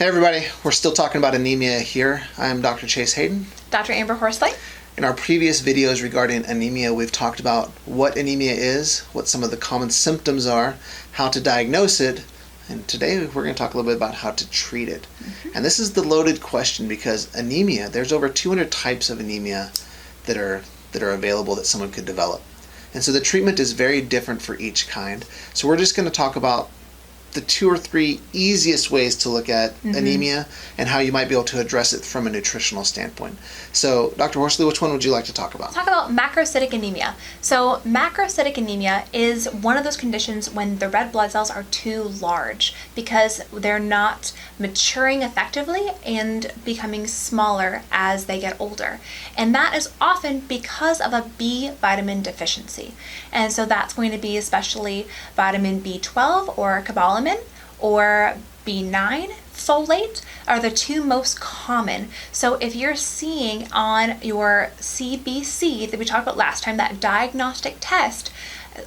Hey everybody, we're still talking about anemia here. I'm Dr. Chase Hayden. Dr. Amber Horsley. In our previous videos regarding anemia, we've talked about what anemia is, what some of the common symptoms are, how to diagnose it, and today we're going to talk a little bit about how to treat it. And this is the loaded question because anemia, there's over 200 types of anemia that are available that someone could develop. And so the treatment is very different for each kind. So we're just going to talk about the 2 or 3 easiest ways to look at anemia and how you might be able to address it from a nutritional standpoint. So, Dr. Horsley, which one would you like to talk about? Talk about macrocytic anemia. So, macrocytic anemia is one of those conditions when the red blood cells are too large because they're not maturing effectively and becoming smaller as they get older. And that is often because of a B vitamin deficiency. And so that's going to be especially vitamin B12 or cobalamin or B9, folate are the 2 most common. So if you're seeing on your CBC that we talked about last time, that diagnostic test,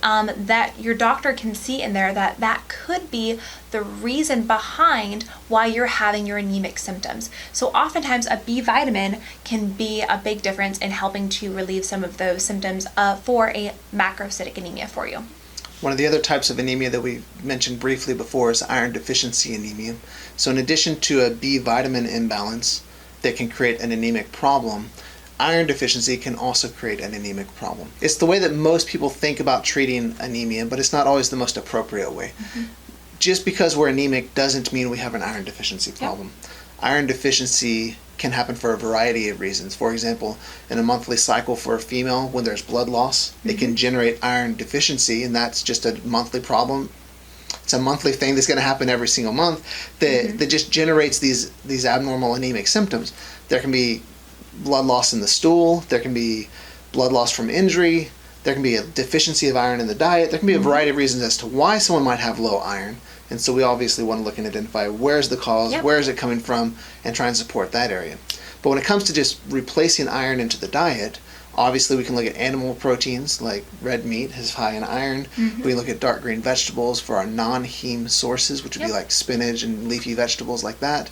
that your doctor can see in there that could be the reason behind why you're having your anemic symptoms. So oftentimes a B vitamin can be a big difference in helping to relieve some of those symptoms for a macrocytic anemia for you. One of the other types of anemia that we mentioned briefly before is iron deficiency anemia. So in addition to a B vitamin imbalance that can create an anemic problem, iron deficiency can also create an anemic problem. It's the way that most people think about treating anemia, but it's not always the most appropriate way. Just because we're anemic doesn't mean we have an iron deficiency problem. Iron deficiency can happen for a variety of reasons. For example, in a monthly cycle for a female, when there's blood loss, it can generate iron deficiency, and that's just a monthly problem. It's a monthly thing that's going to happen every single month that just generates these abnormal anemic symptoms. There can be blood loss in the stool, there can be blood loss from injury, there can be a deficiency of iron in the diet, there can be a variety of reasons as to why someone might have low iron. And so we obviously want to look and identify where's the cause, where is it coming from, and try and support that area. But when it comes to just replacing iron into the diet, obviously we can look at animal proteins like red meat is high in iron. We can look at dark green vegetables for our non-heme sources, which would be like spinach and leafy vegetables like that.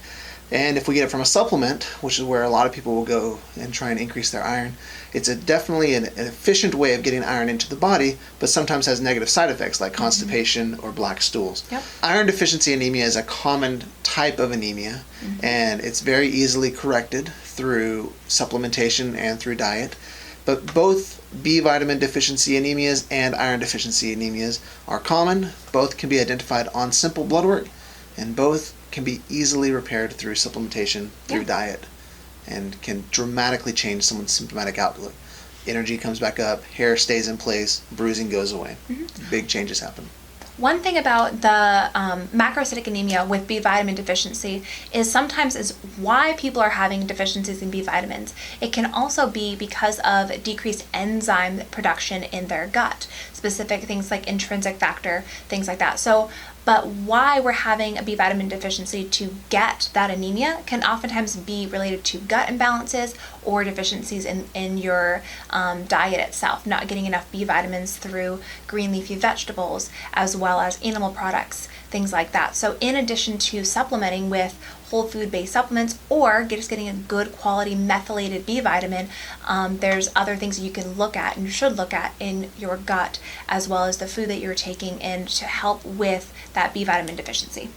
And if we get it from a supplement, which is where a lot of people will go and try and increase their iron, it's definitely an efficient way of getting iron into the body, but sometimes has negative side effects like constipation or black stools. Iron deficiency anemia is a common type of anemia, and it's very easily corrected through supplementation and through diet. But both B vitamin deficiency anemias and iron deficiency anemias are common. Both can be identified on simple blood work, and both can be easily repaired through supplementation, through diet, and can dramatically change someone's symptomatic outlook. Energy comes back up, hair stays in place, bruising goes away. Big changes happen. One thing about the macrocytic anemia with B vitamin deficiency is sometimes is why people are having deficiencies in B vitamins. It can also be because of decreased enzyme production in their gut, specific things like intrinsic factor, things like that. But why we're having a B vitamin deficiency to get that anemia can oftentimes be related to gut imbalances or deficiencies in your diet itself, not getting enough B vitamins through green leafy vegetables as well as animal products, things like that. So in addition to supplementing with whole food based supplements or just getting a good quality methylated B vitamin, there's other things you can look at and you should look at in your gut as well as the food that you're taking in to help with that B vitamin deficiency.